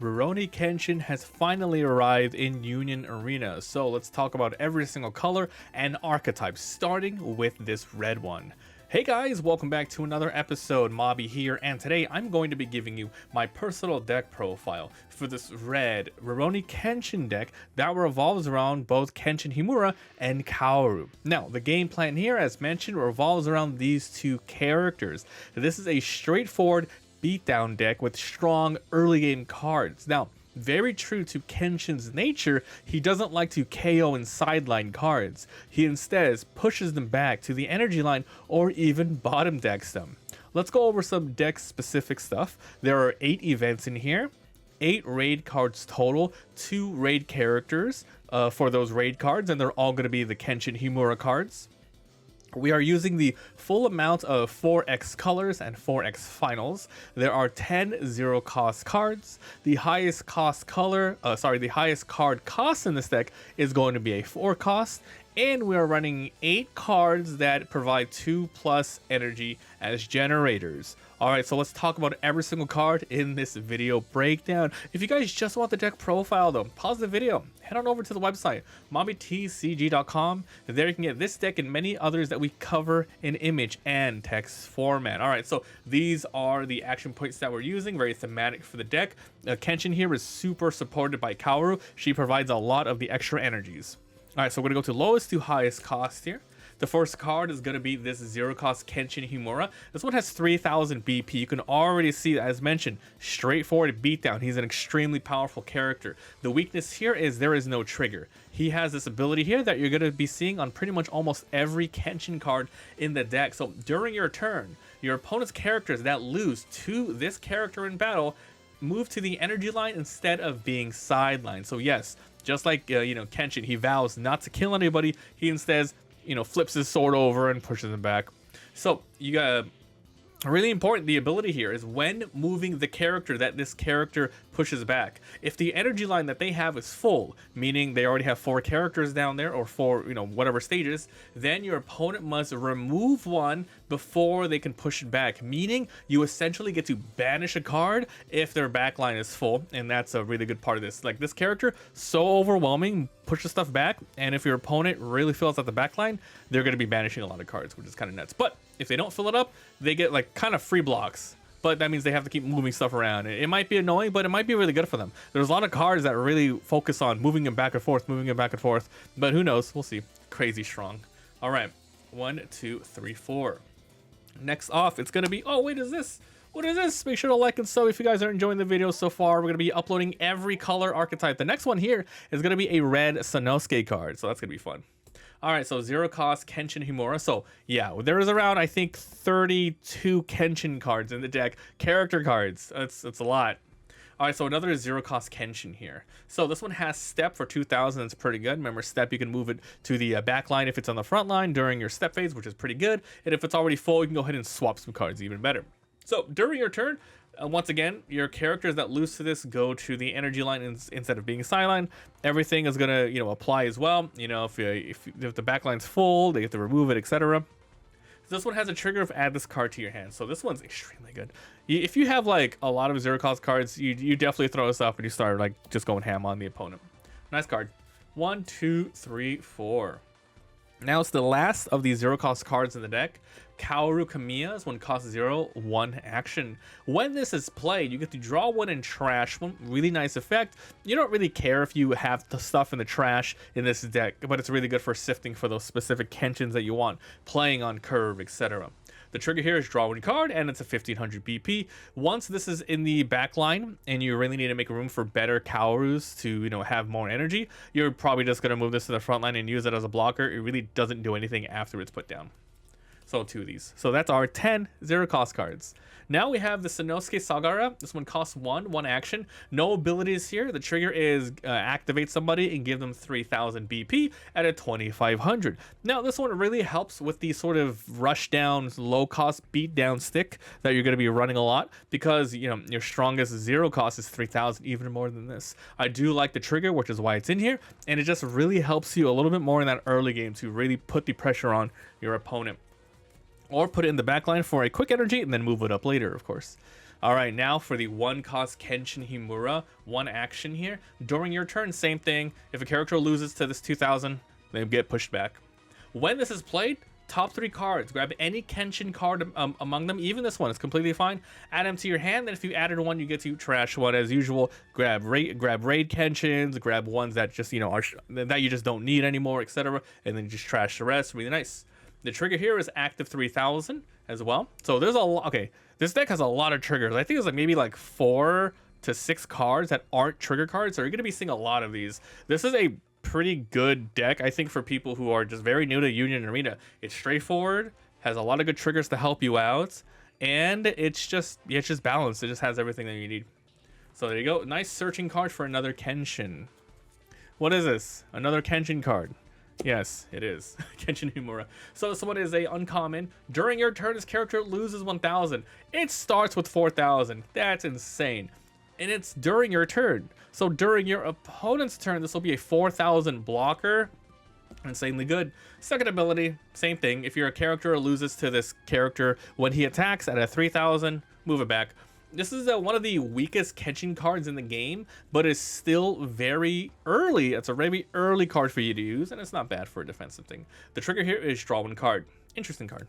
Rurouni Kenshin has finally arrived in Union Arena, so let's talk about every single color and archetype, starting with this red one. Hey guys, welcome back to another episode. Mobby here, and today I'm going to be giving you my personal deck profile for this red Rurouni Kenshin deck that revolves around both Kenshin Himura and Kaoru. Now, the game plan here, as mentioned, revolves around these two characters. This is a straightforward beatdown deck with strong early game cards. Now, very true to Kenshin's nature, he doesn't like to KO and sideline cards. He instead pushes them back to the energy line or even bottom decks them. Let's go over some deck specific stuff. There are 8 events in here, 8 raid cards total, 2 raid characters for those raid cards, and they're all going to be the Kenshin Himura cards. We are using the full amount of 4x colors and 4x finals. There are 10 zero cost cards. The highest cost the highest card cost in this deck is going to be a 4 cost. And we are running 8 cards that provide 2+ energy as generators. Alright, so let's talk about every single card in this video breakdown. If you guys just want the deck profile though, pause the video, head on over to the website, MobbyTCG.com. There you can get this deck and many others that we cover in image and text format. Alright, so these are the action points that we're using, very thematic for the deck. Kenshin here is super supported by Kaoru. She provides a lot of the extra energies. Alright, so we're going to go to lowest to highest cost here. The first card is going to be this zero cost Kenshin Himura. This one has 3000 BP. You can already see, as mentioned, straightforward beatdown. He's an extremely powerful character. The weakness here is there is no trigger. He has this ability here that you're going to be seeing on pretty much almost every Kenshin card in the deck. So during your turn, your opponent's characters that lose to this character in battle move to the energy line instead of being sidelined. So yes, just like Kenshin, he vows not to kill anybody. He instead flips his sword over and pushes him back. So you got really important, the ability here is when moving the character that this character pushes back. If the energy line that they have is full, meaning they already have 4 characters down there or 4, whatever stages, then your opponent must remove one before they can push it back, meaning you essentially get to banish a card if their backline is full, and that's a really good part of this. Like, this character, so overwhelming, pushes stuff back, and if your opponent really fills out the backline, they're going to be banishing a lot of cards, which is kind of nuts. But if they don't fill it up, they get like kind of free blocks. But that means they have to keep moving stuff around. It might be annoying, but it might be really good for them. There's a lot of cards that really focus on moving them back and forth, But who knows? We'll see. Crazy strong. All right. 1, 2, 3, 4. Next off, it's going to be... Oh, wait, is this? What is this? Make sure to like and sub if you guys are enjoying the video so far. We're going to be uploading every color archetype. The next one here is going to be a red Sanosuke card. So that's going to be fun. Alright, so zero cost Kenshin Himura. So yeah, there is around, I think, 32 Kenshin cards in the deck. Character cards. It's a lot. Alright, so another zero cost Kenshin here. So this one has step for 2000. It's pretty good. Remember, step, you can move it to the back line if it's on the front line during your step phase, which is pretty good. And if it's already full, you can go ahead and swap some cards, even better. So during your turn, once again, your characters that lose to this go to the energy line instead of being sideline. Everything is gonna, apply as well. If the backline's full, they have to remove it, etc. This one has a trigger of add this card to your hand, so this one's extremely good. If you have like a lot of zero cost cards, you definitely throw this up and you start like just going ham on the opponent. Nice card. 1, 2, 3, 4. Now it's the last of these zero cost cards in the deck. Kaoru Kamya is one cost 0, 1 action. When this is played, you get to draw 1 and trash 1. Really nice effect. You don't really care if you have the stuff in the trash in this deck, but it's really good for sifting for those specific Kenshins that you want, playing on curve, etc. The trigger here is draw 1 card, and it's a 1500 BP. Once this is in the back line, and you really need to make room for better Kaorus to, have more energy, you're probably just going to move this to the front line and use it as a blocker. It really doesn't do anything after it's put down. So 2 of these. So that's our 10 zero cost cards. Now we have the Sanosuke Sagara. This one costs 1 action. No abilities here. The trigger is activate somebody and give them 3000 BP at a 2500. Now this one really helps with the sort of rush down, low cost beat down stick that you're going to be running a lot, because your strongest zero cost is 3000, even more than this. I do like the trigger, which is why it's in here, and it just really helps you a little bit more in that early game to really put the pressure on your opponent. Or put it in the backline for a quick energy and then move it up later, of course. All right, now for the 1-cost Kenshin Himura, 1 action here. During your turn, same thing. If a character loses to this 2000, they get pushed back. When this is played, top 3 cards. Grab any Kenshin card among them. Even this one is completely fine. Add them to your hand. Then if you added one, you get to trash one as usual. Grab raid Kenshins. Grab ones that just are that you just don't need anymore, etc. And then just trash the rest. Really nice. The trigger here is active 3000 as well. So there's a lot. Okay, this deck has a lot of triggers. I think it's like maybe like 4 to 6 cards that aren't trigger cards. So you're gonna be seeing a lot of these. This is a pretty good deck, I think, for people who are just very new to Union Arena. It's straightforward, has a lot of good triggers to help you out, and it's just balanced. It just has everything that you need. So there you go. Nice searching card for another Kenshin. What is this? Another Kenshin card. Yes, it is. Kenshin Himura. So this one is a uncommon. During your turn, this character loses 1000. It starts with 4000. That's insane. And it's during your turn. So during your opponent's turn, this will be a 4000 blocker. Insanely good. Second ability, same thing. If your character loses to this character when he attacks at a 3000, move it back. This is one of the weakest Kenshin cards in the game, but it's still very early. It's a very early card for you to use, and it's not bad for a defensive thing. The trigger here is draw 1 card. Interesting card.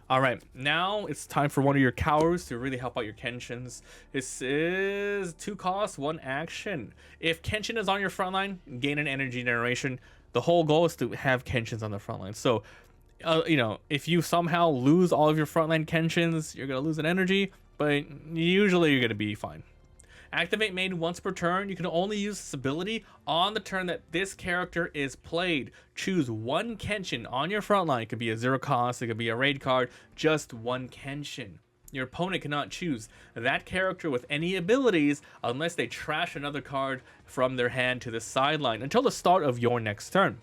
All right, now it's time for one of your Kaorus to really help out your Kenshins. This is 2 costs, 1 action. If Kenshin is on your front line, gain an energy generation. The whole goal is to have Kenshins on the front line. So, if you somehow lose all of your frontline Kenshins, you're going to lose an energy, but usually you're going to be fine. Activate main once per turn. You can only use this ability on the turn that this character is played. Choose 1 Kenshin on your front line. It could be a 0 cost, it could be a raid card, just 1 Kenshin. Your opponent cannot choose that character with any abilities unless they trash another card from their hand to the sideline until the start of your next turn.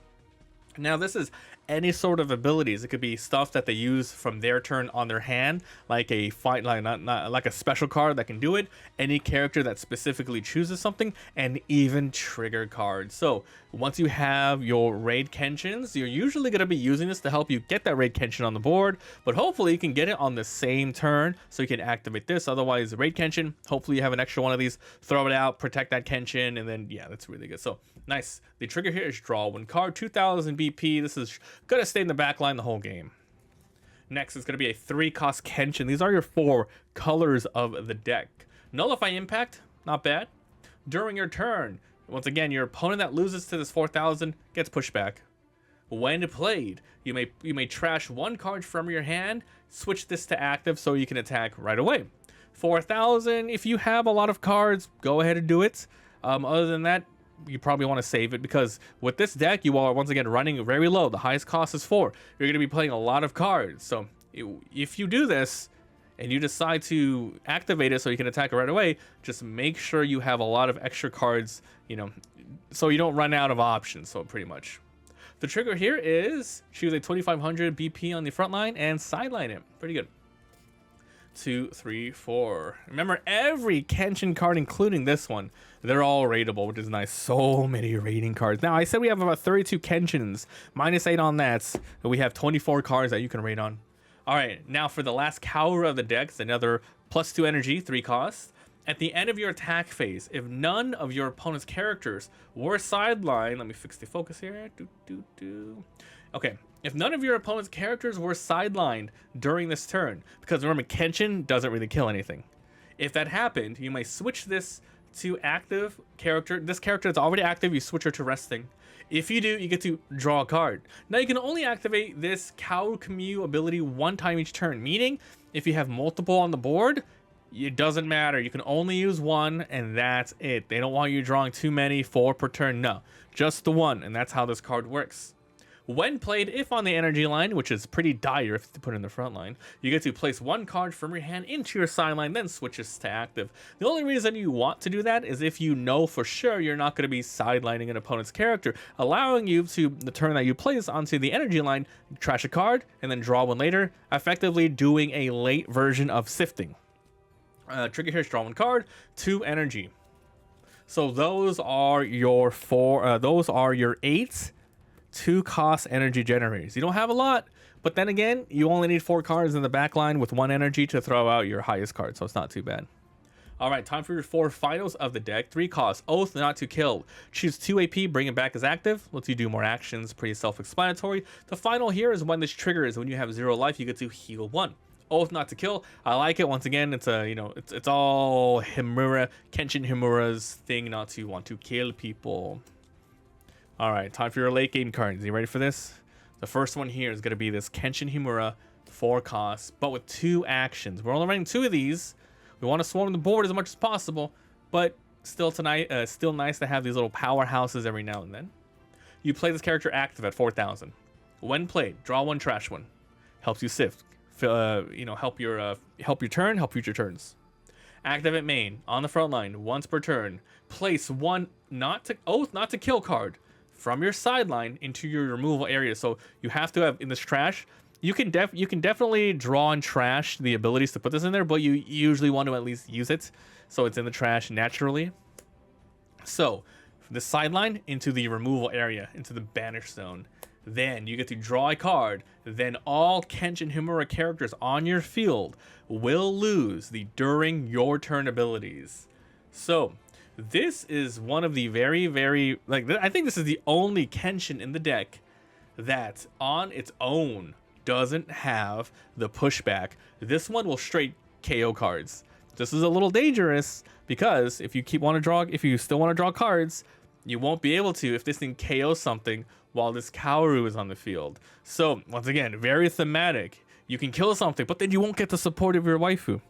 Now this is any sort of abilities. It could be stuff that they use from their turn on their hand, like a not like a special card that can do it, any character that specifically chooses something, and even trigger cards. So once you have your raid Kenshins, you're usually going to be using this to help you get that raid Kenshin on the board, but hopefully you can get it on the same turn so you can activate this. Otherwise, raid Kenshin, hopefully you have an extra one of these, throw it out, protect that Kenshin, and then yeah, that's really good. So nice. The trigger here is draw 1 card, 2000 BP. This is gonna stay in the back line the whole game. Next is gonna be a 3-cost Kenshin. These are your 4 colors of the deck. Nullify impact, not bad. During your turn, once again, your opponent that loses to this 4000 gets pushed back. When played, you may trash 1 card from your hand, switch this to active so you can attack right away. 4000, if you have a lot of cards, go ahead and do it. Other than that, you probably want to save it, because with this deck you are once again running very low. The highest cost is 4. You're going to be playing a lot of cards, so if you do this and you decide to activate it so you can attack it right away, just make sure you have a lot of extra cards, so you don't run out of options. So pretty much the trigger here is choose a 2500 BP on the front line and sideline it. Pretty good. 2, 3, 4. Remember, every Kenshin card, including this one, they're all raidable, which is nice. So many raiding cards. Now, I said we have about 32 Kenshins. -8 on that. We have 24 cards that you can raid on. All right, now for the last Kaoru of the deck, it's another +2 energy, 3 cost. At the end of your attack phase, if none of your opponent's characters were sidelined, let me fix the focus here. Okay, if none of your opponent's characters were sidelined during this turn, because remember, Kenshin doesn't really kill anything. If that happened, you may switch this to active character. This character is already active, you switch her to resting. If you do, you get to draw a card. Now you can only activate this Kaoru Kamya ability 1 time each turn, meaning if you have multiple on the board, it doesn't matter. You can only use 1 and that's it. They don't want you drawing too many, 4 per turn. No, just the 1, and that's how this card works. When played, if on the energy line, which is pretty dire if you put it in the front line, you get to place 1 card from your hand into your sideline, then switches to active. The only reason you want to do that is if you know for sure you're not going to be sidelining an opponent's character, allowing you to, the turn that you place onto the energy line, trash a card, and then draw 1 later, effectively doing a late version of sifting. Trigger here is draw 1 card, 2 energy. So those are your 4, those are your 8 2-cost energy generators. You don't have a lot, but then again, you only need 4 cards in the back line with 1 energy to throw out your highest card, so it's not too bad. All right, time for your 4 finals of the deck. 3 costs. Oath Not to Kill. Choose 2 AP, bring it back as active. Lets you do more actions, pretty self-explanatory. The final here is when this triggers. When you have 0 life, you get to heal 1. Oath Not to Kill. I like it. Once again, it's a, it's all Himura, Kenshin Himura's thing not to want to kill people. All right, time for your late game cards. Are you ready for this? The first one here is going to be this Kenshin Himura, 4 costs, but with 2 actions. We're only running 2 of these. We want to swarm the board as much as possible, but still still nice to have these little powerhouses every now and then. You play this character active at 4,000. When played, draw 1, trash 1. Helps you sift. Help your turn, help future turns. Active at main on the front line once per turn. Place 1 Oath Not to Kill card from your sideline into your removal area. So you have to have in this trash. You can definitely draw and trash the abilities to put this in there, but you usually want to at least use it, so it's in the trash naturally. So from the sideline into the removal area, into the banish zone. Then you get to draw a card. Then all Kenshin Himura characters on your field will lose the during your turn abilities. So this is one of the very, I think this is the only Kenshin in the deck that on its own doesn't have the pushback. This one will straight KO cards. This is a little dangerous because if you still want to draw cards, you won't be able to if this thing KOs something while this Kaoru is on the field. So once again, very thematic. You can kill something, but then you won't get the support of your waifu.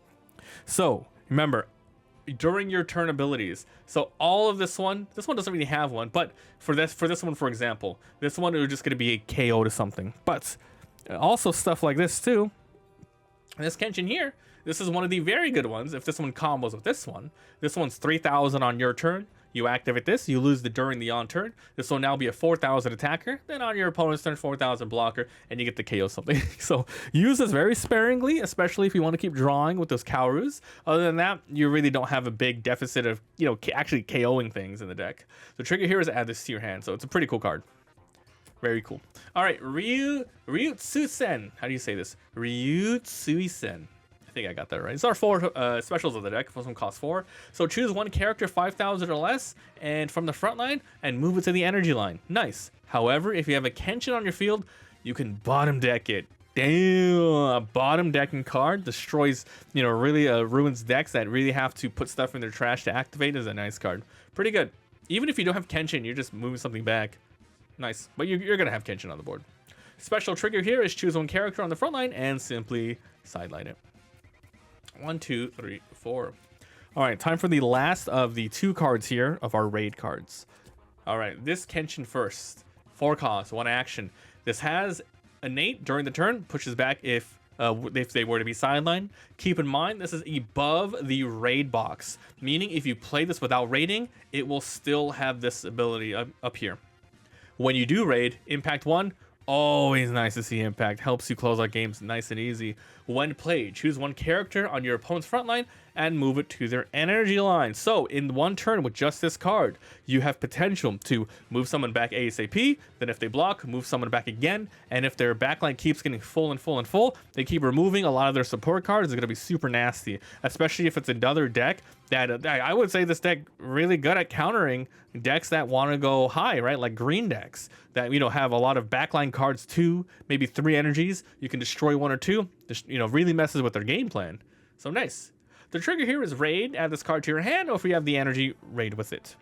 So remember, during your turn abilities. So all of this one doesn't really have one, but for this one, for example, this one is just going to be a KO to something. But also stuff like this too. This Kenshin here, this is one of the very good ones. If this one combos with this one's 3,000 on your turn. You activate this, you lose the during the on turn. This will now be a 4,000 attacker. Then on your opponent's turn, 4,000 blocker, and you get to KO something. So use this very sparingly, especially if you want to keep drawing with those Kaorus. Other than that, you really don't have a big deficit of actually KOing things in the deck. The trigger here is to add this to your hand, so it's a pretty cool card. Very cool. All right, Ryutsuisen. How do you say this? Ryutsuisen. I think I got that right. It's our 4 specials of the deck. First one costs 4. So choose 1 character 5,000 or less, and from the front line, and move it to the energy line. Nice. However, if you have a Kenshin on your field, you can bottom deck it. Damn, a bottom decking card destroys, really ruins decks that really have to put stuff in their trash to activate. Is a nice card. Pretty good. Even if you don't have Kenshin, you're just moving something back. Nice. But you're gonna have Kenshin on the board. Special trigger here is choose 1 character on the front line and simply sideline it. 1, 2, 3, 4. All right, time for the last of the 2 cards here of our raid cards. All right, this Kenshin first. 4 costs, 1 action. This has innate during the turn, pushes back if they were to be sidelined. Keep in mind, this is above the raid box, meaning if you play this without raiding, it will still have this ability up here. When you do raid, impact 1, always nice to see impact. Helps you close out games nice and easy. When played, choose 1 character on your opponent's front line and move it to their energy line. So in 1 turn with just this card, you have potential to move someone back ASAP. Then if they block, move someone back again. And if their backline keeps getting full and full and full, they keep removing a lot of their support cards. It's going to be super nasty, especially if it's another deck that I would say this deck really good at countering decks that want to go high, right? Like green decks that, have a lot of backline cards, 2, maybe 3 energies. You can destroy 1 or 2, just, really messes with their game plan. So nice. The trigger here is raid. Add this card to your hand, or if you have the energy, raid with it.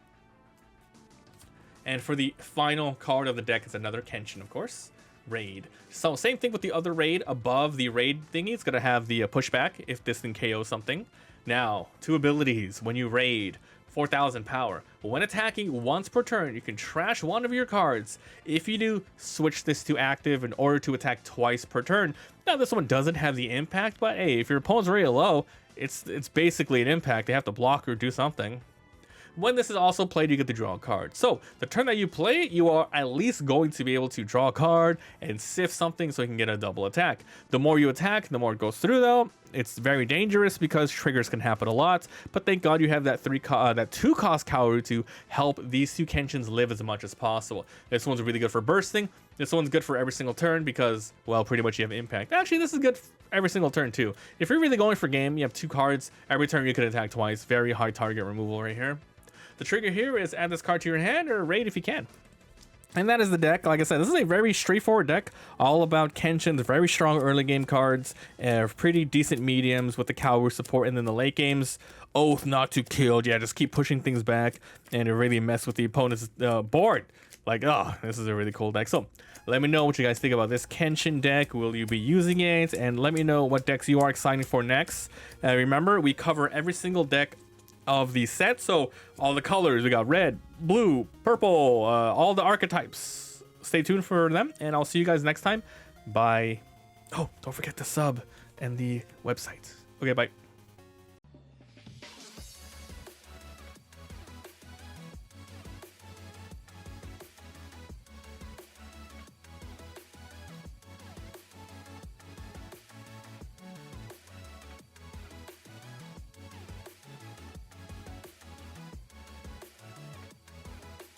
And for the final card of the deck, it's another Kenshin, of course. Raid. So same thing with the other raid. Above the raid thingy, it's going to have the pushback if this thing KOs something. Now, 2 abilities. When you raid, 4,000 power. When attacking once per turn, you can trash 1 of your cards. If you do, switch this to active in order to attack twice per turn. Now, this one doesn't have the impact, but hey, if your opponent's really low, it's basically an impact. They have to block or do something. When this is also played, you get to draw a card. So the turn that you play, you are at least going to be able to draw a card and sift something so you can get a double attack. The more you attack, the more it goes through though. It's very dangerous because triggers can happen a lot, but thank God you have that 2-cost Kaoru to help these 2 Kenshins live as much as possible. This one's really good for bursting. This one's good for every single turn because, well, pretty much you have impact. Actually, this is good every single turn too. If you're really going for game, you have 2 cards. Every turn you can attack twice. Very high target removal right here. The trigger here is add this card to your hand or raid if you can. And that is the deck. Like I said, this is a very straightforward deck, all about Kenshin's very strong early game cards, pretty decent mediums with the Kaoru support, and then the late games, Oath Not to Kill. Yeah, just keep pushing things back, and it really mess with the opponent's board. Like, oh, this is a really cool deck. So let me know what you guys think about this Kenshin deck. Will you be using it? And let me know what decks you are excited for next. Remember, we cover every single deck of the set, so all the colors, we got red, blue, purple, all the archetypes. Stay tuned for them, and I'll see you guys next time. Bye. Oh, don't forget the sub and the website. Okay, bye.